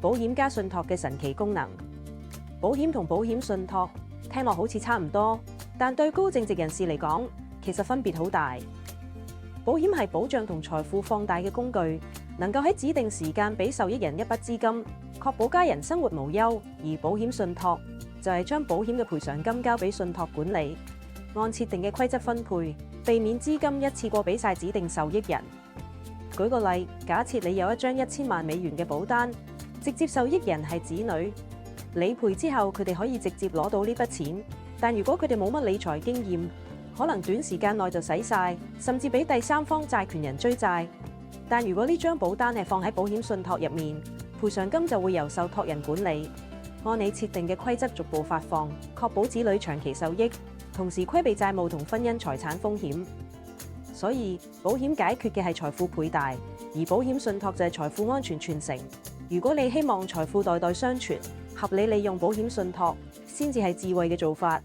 保險加信託嘅神奇功能。保險同保險信託聽落好似差唔多，但對高淨值人士嚟講，其實分別好大。保險係保障同財富放大嘅工具，能夠喺指定時間俾受益人一筆資金，確保家人生活無憂。而保險信託就係將保險嘅賠償金交俾信託管理，按設定嘅規則分配，避免資金一次過俾晒指定受益人。舉個例，假設你有一張1000萬美元嘅保單，直接受益人係子女，理賠之後佢哋可以直接攞到呢筆錢。但如果佢哋冇乜理財經驗，可能短時間內就使晒，甚至俾第三方債權人追債。但如果呢張保單係放喺保險信託入面，賠償金就會由受託人管理，按你設定嘅規則逐步發放，確保子女長期受益，同時規避債務同婚姻財產風險。所以保險解決嘅係財富倍大，而保險信託就係財富安全傳承。如果你希望財富代代相傳，合理利用保險信託先至係智慧嘅做法。